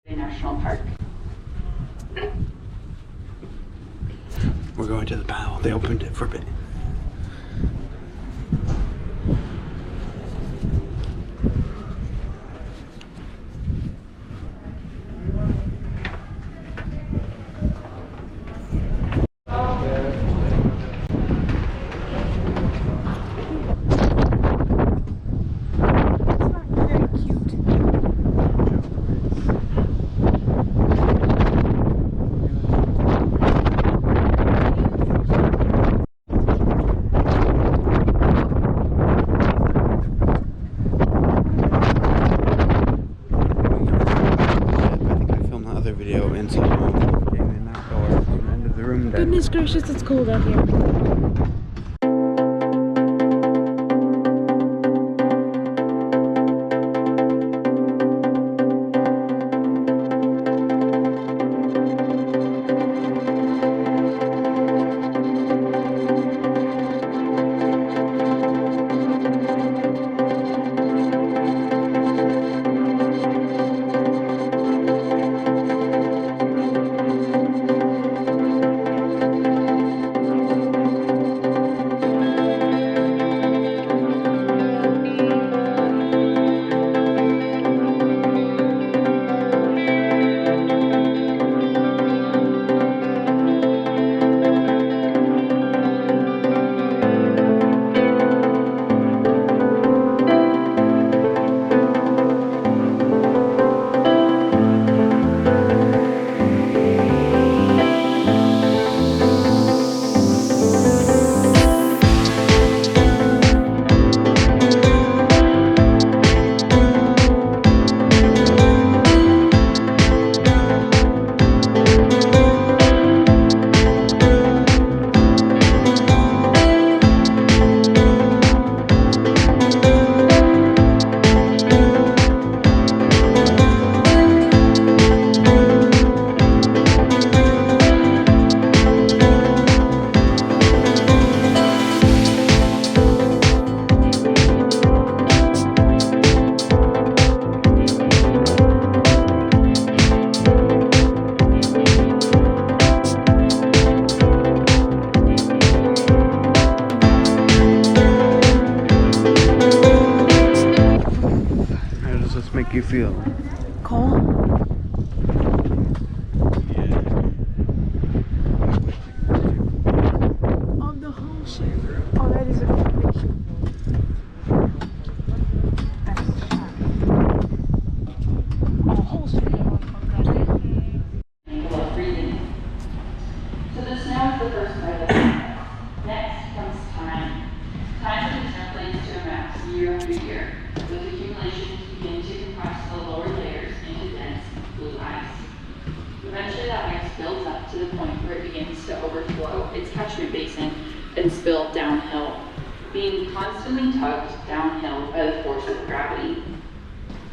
Bay National Park. We're going to the bow. They opened it for a bit. Video inside home, getting an outdoor from the end of the room. Goodness gracious, it's cold out here. Make you feel Cold? On the whole ship. Oh, that is a big ship. On the whole ship. So this now is the first part of it. Next comes time. Time determines to a max year after year, with accumulations begin to compress the lower layers into dense blue ice. Eventually that ice builds up to the point where it begins to overflow its catchment basin and spill downhill, being constantly tugged downhill by the force of gravity.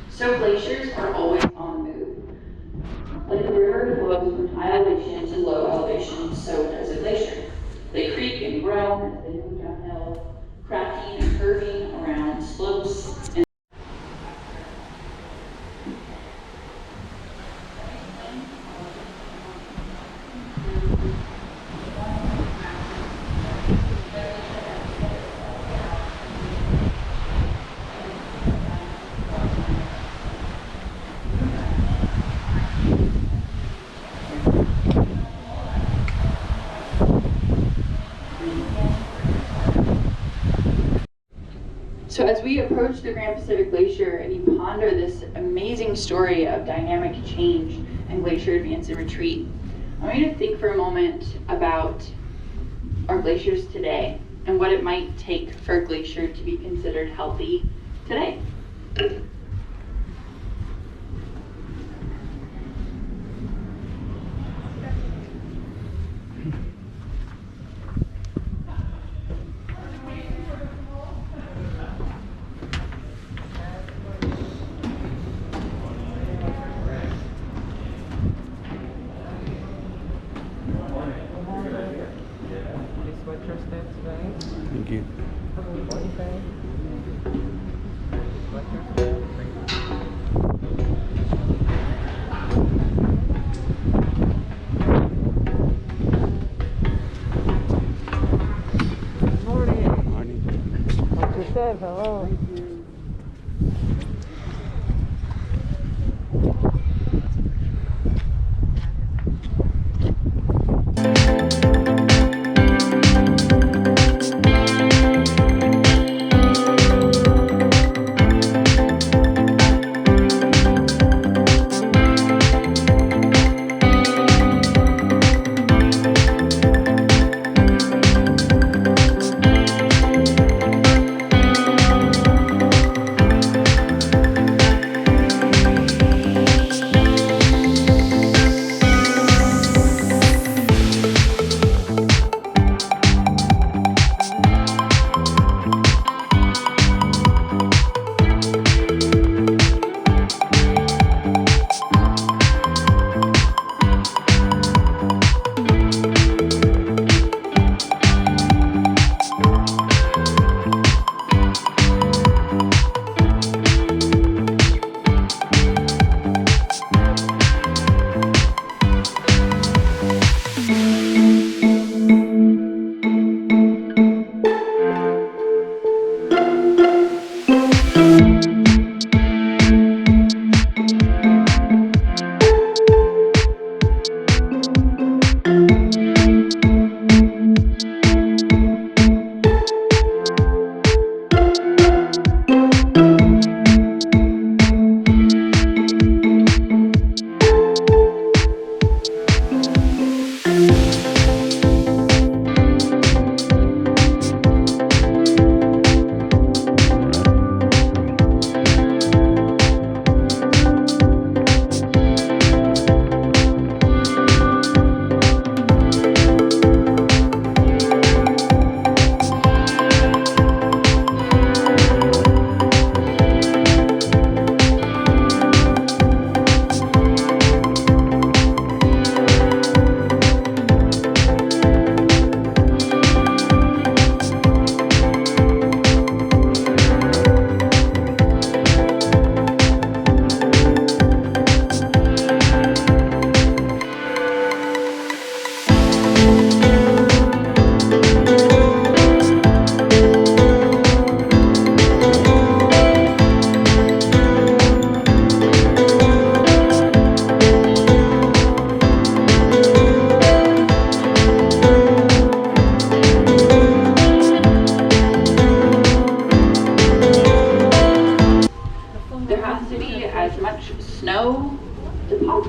So glaciers are always on the move. Like a river flows from high elevation to low elevation, so does a glacier. They creak and grow as they move downhill, cracking and curving around slopes and So as we approach the Grand Pacific Glacier and you ponder this amazing story of dynamic change and glacier advance and retreat, I want you to think for a moment about our glaciers today and what it might take for a glacier to be considered healthy today. Thank you.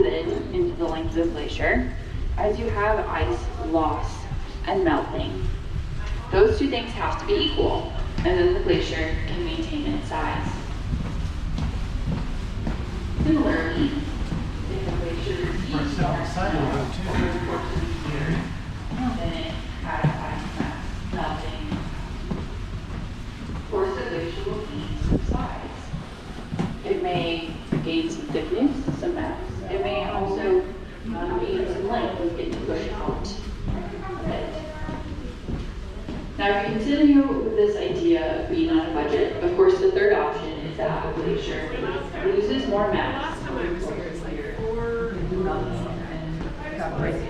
slid into the length of the glacier as you have ice loss and melting. Those two things have to be equal, and then the glacier can maintain its size. Similarly, if the glacier recedes more snow over the course of the year, then it has ice mass melting. Of course, the glacier will gain some size. It may gain some thickness, some mass. It may also gain some length as getting pushed out a bit. Now, if you continue this idea of being on a budget, of course, the third option is that the glacier loses more mass over the course of the year and evaporates.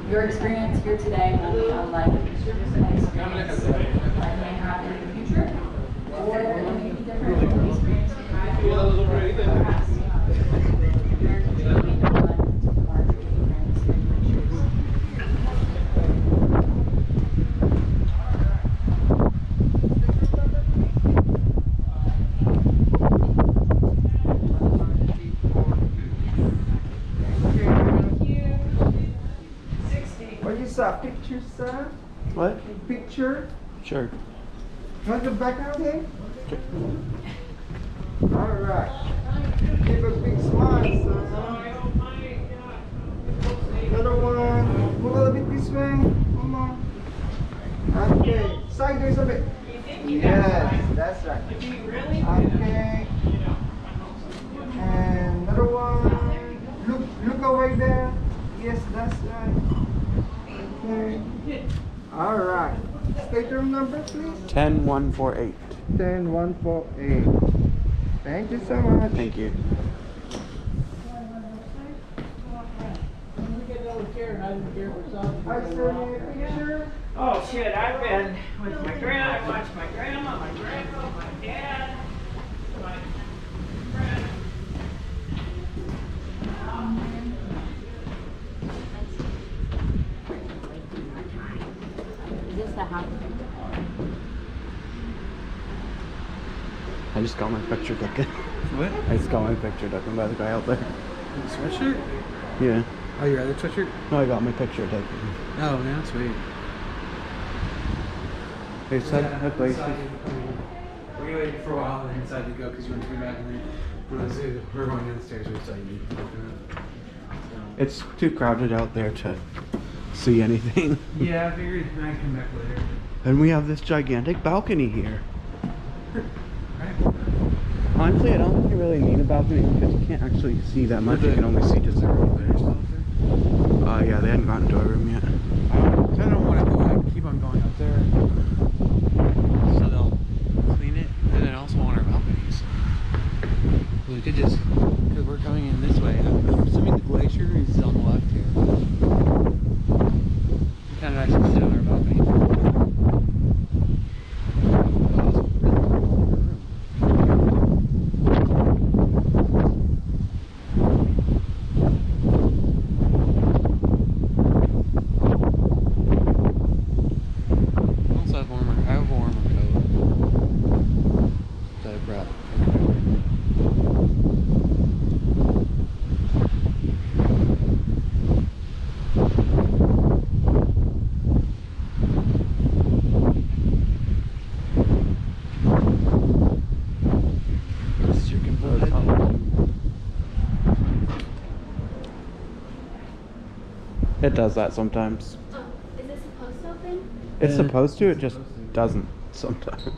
Your experience here today will be unlike an experience that may have in the future, or it will be different from the experience you had in the past. You're continuing to run into larger different glaciers. What is that picture, sir? What? Picture? Sure. Want the background here? Alright. Give a big smile, son. Another one. Move a little bit this way. One more. Okay. Sideways a bit. Yes, that's right. Okay. And another one. Look away there. Yes, that's right. Okay. Alright. Stateroom number, please. 10148. 10148. Thank you so much. Thank you. I send you a picture. Oh shit, I've been with my I watched my grandma, my grandpa, my dad, my friend. Is this the house? I just got my picture taken. What? I just got my picture taken by the guy out there. Sweatshirt? Yeah. Oh, your other sweatshirt? No, I got my picture taken. Oh, man, sweet. They said that place. We waited for a while and then decided to go because you went to come back and then when we were going downstairs, we saw you. It's too crowded out there to see anything. Yeah, I figured I'd come back later. And we have this gigantic balcony here. Right? Honestly, I don't think you really need a balcony because you can't actually see that much. You can only see just the road there. Yeah, they hadn't gotten to our room yet. I don't want to go keep on going up there. So they'll clean it. And then I also want our balconies. We could just, because we're coming in this way. I'm assuming the glacier is on the left here. We kind of actually sit on our balcony. It does that sometimes. Oh, is it supposed to open? It's supposed to, it just doesn't sometimes. Just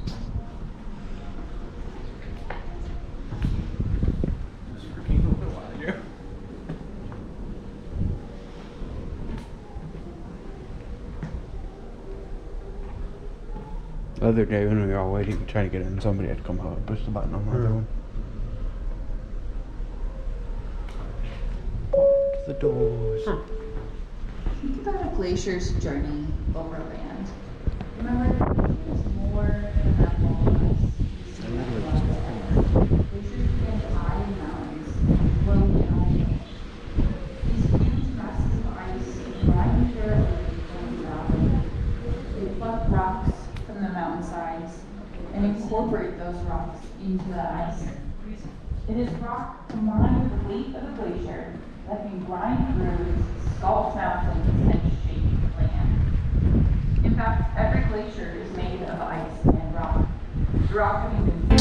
working a little while ago. The other day when we were all waiting, trying to get in, somebody had come out, pushed the button on the other one. Lock the doors. Think about a glacier's journey overland. Remember, there's more than that wall ice. Glaciers begin to high in mountains and flow down. These huge masses of ice grind their way from the valley. They pluck rocks from the mountainsides and incorporate those rocks into the ice. It is rock combined with the weight of the glacier that can grind through, sculpt mountains, and shape land. In fact, every glacier is made of ice and rock. The rock having been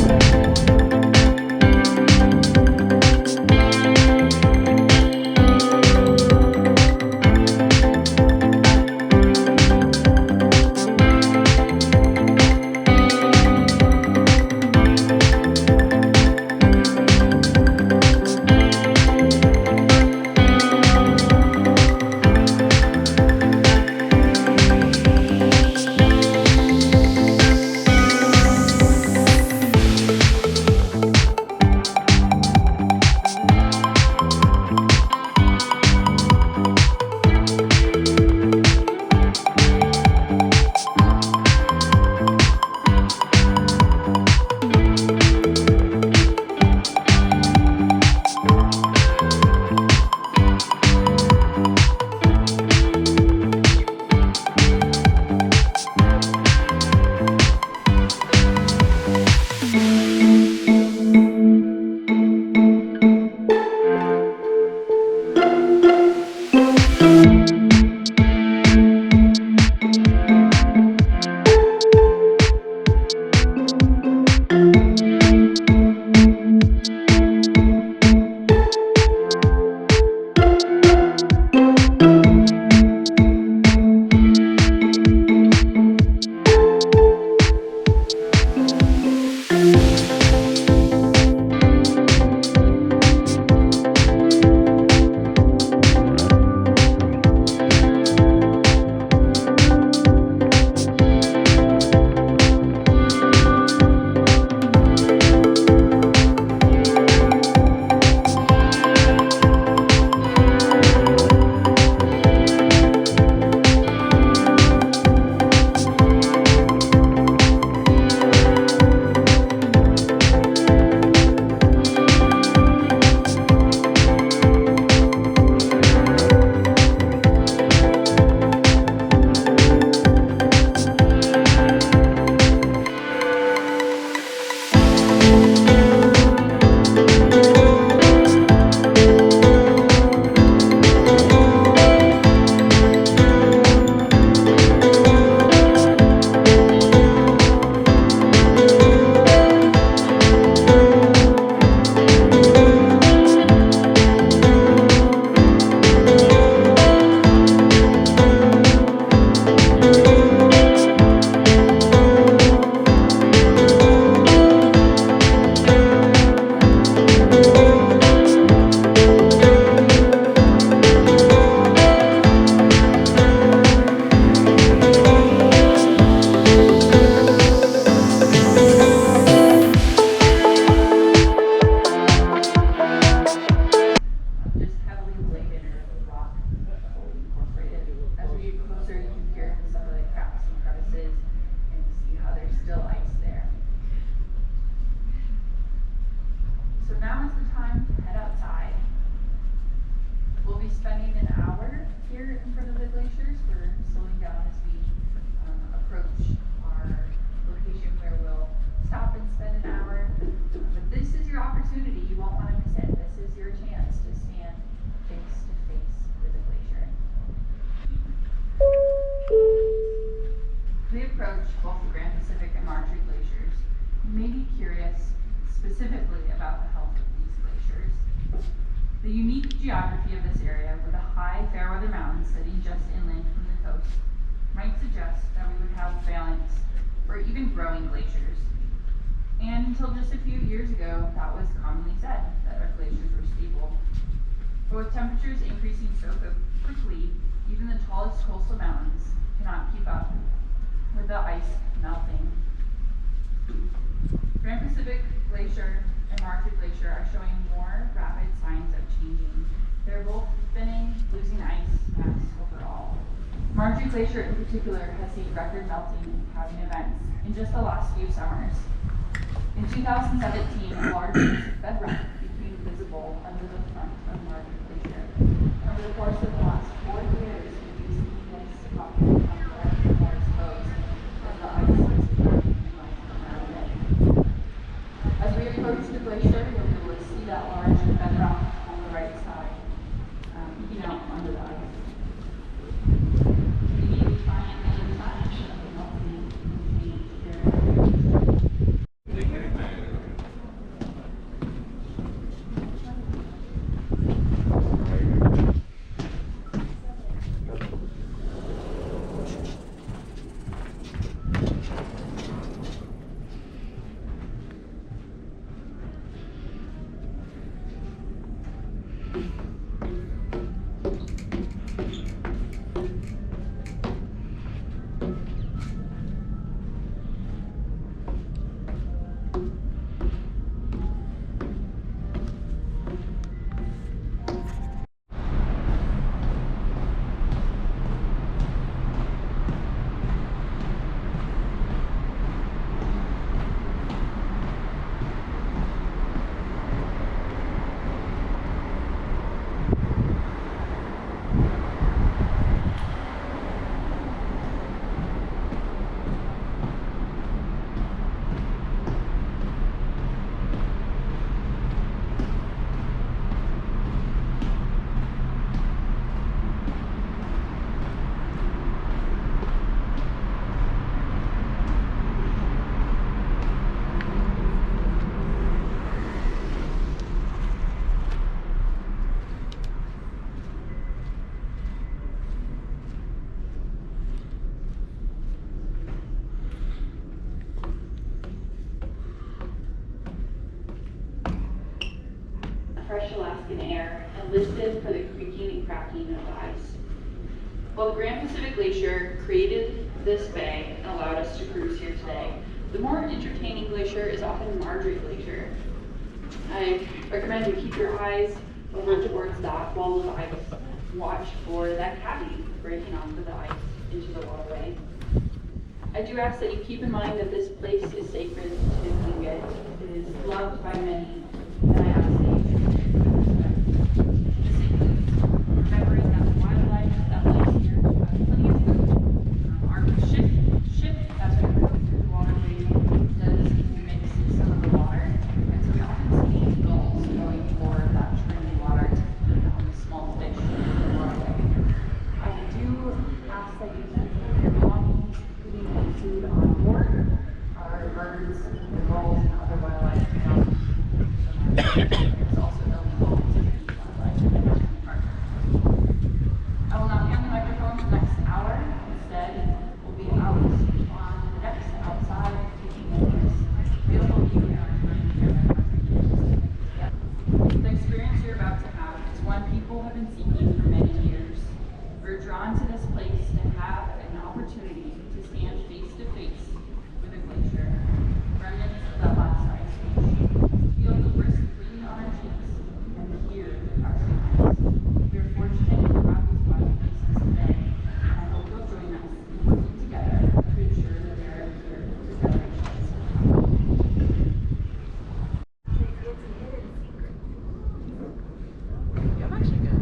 The unique geography of this area, with the high Fairweather Mountains sitting just inland from the coast, might suggest that we would have phalanx or even growing glaciers. And until just a few years ago, that was commonly said, that our glaciers were stable. But with temperatures increasing so quickly, even the tallest coastal mountains cannot keep up with the ice melting. Grand Pacific Glacier and Marjorie Glacier are showing more rapid signs of changing. They're both thinning, losing ice mass overall. Marjorie Glacier in particular has seen record melting and calving events in just the last few summers. In 2017, a large piece of bedrock became visible under the front of Marjorie Glacier. Over the course of the last 4 years, we've seen this rock become more exposed as the ice is cracking and rising around it. As we approach the glacier, you'll be able to see that large bedrock on the right side, peeking out under the ice. We need to find another sign of the melting here. Fresh Alaskan air and listed for the creaking and cracking of the ice. While the Grand Pacific Glacier created this bay and allowed us to cruise here today, the more entertaining glacier is often Marjorie Glacier. I recommend you keep your eyes over towards that wall of ice. Watch for that cavity breaking onto the ice into the waterway. I do ask that you keep in mind that this place is sacred to Tlingit. It is loved by many, and I ask that you treat it with respect. This includes remembering that the wildlife that lives here has plenty of food. Our ship as we move through the waterway does mix some of the water, and so we often see gulls going for that trim water to feed on the small fish in the waterway. I do ask that you keep your belongings, including any food on board, our birds, the gulls, and other wildlife do not. It's also illegal to feed wildlife in the national park. I will not hand the microphone for the next hour. Instead, we'll be out on the decks outside, taking in this beautiful view and our time here at Marjorie. The experience you're about to have is one people have been seeking for many years. We're drawn to this place to have an opportunity to stand face to face with a glacier, remnants of that last ice age, feel the brisk breeze on our cheeks, and hear the crashing ice. We are fortunate to have these wild places today, and I hope you'll join us in working together to ensure that they are here for generations to come. Yeah, I'm actually good.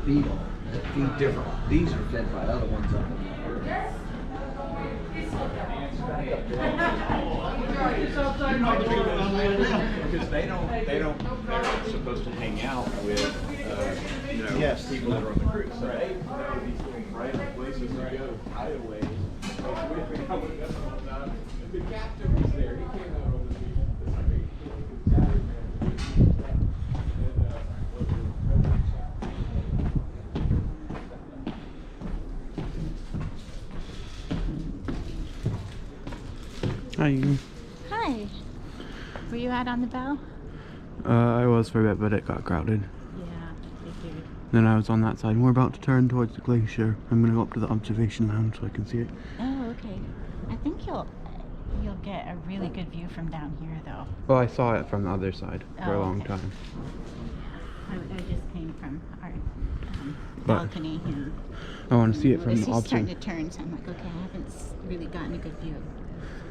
feed on. That feed different. These are fed by other ones up in there. Because they're not supposed to hang out with, Yes. people that are on the cruise. So they know these little private places to go, hideaways. The captain was there. He came out over the Hi. Hi. Were you out on the bow? I was for a bit, but it got crowded. Yeah, I figured. Then I was on that side. We're about to turn towards the glacier. I'm gonna go up to the observation lounge so I can see it. Oh, okay. I think you'll get a really good view from down here, though. Well, I saw it from the other side for a Oh, long okay. time. I just came from our But- balcony, and I want to see it from this the is starting observation. to turn. So I'm like, okay, I haven't really gotten a good view of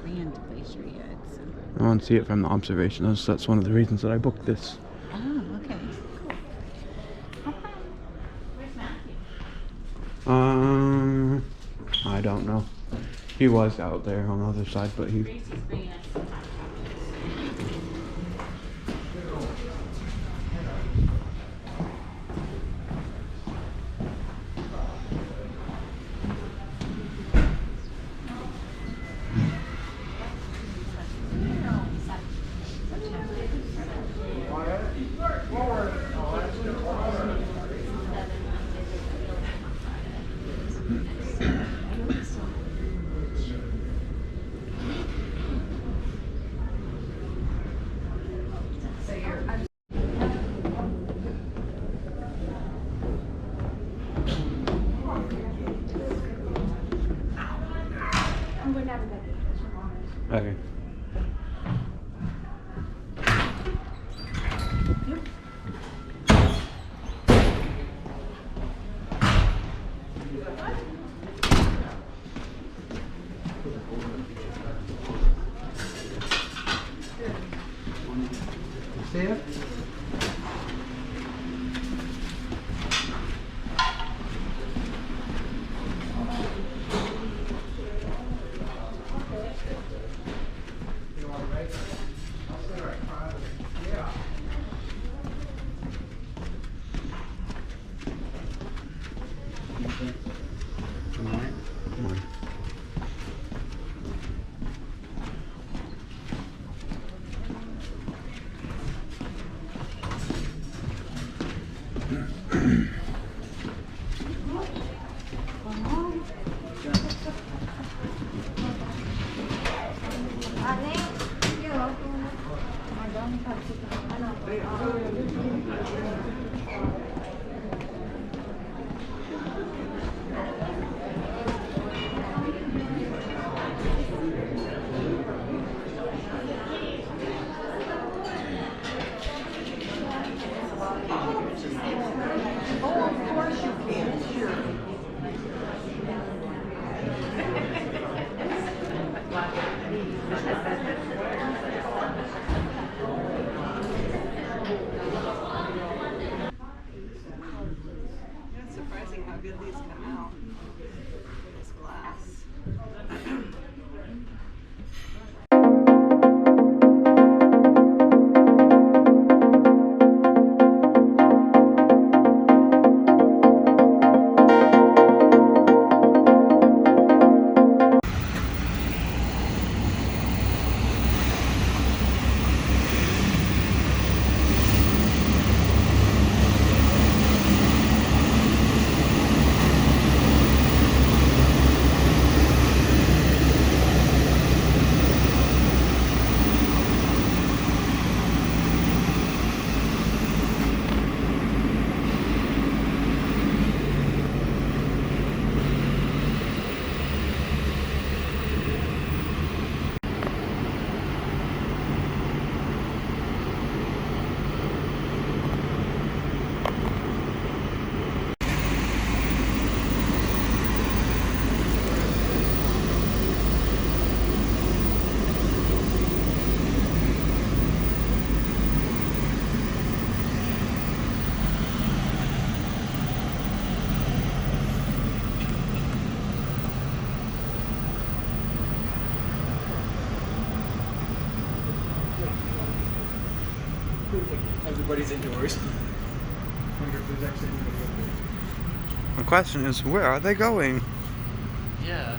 Grand Glacier yet. So. I want to see it from the observation. That's one of the reasons that I booked this. Oh, okay, cool. Where's Matthew? I don't know. He was out there on the other side, but he. Gracie's bringing us some hot chocolate. Okay. See it? Come on. Come on. It's surprising how good these come out. This glass. Everybody's indoors. Wonder if there's actually anybody up there. The question is, where are they going? Yeah.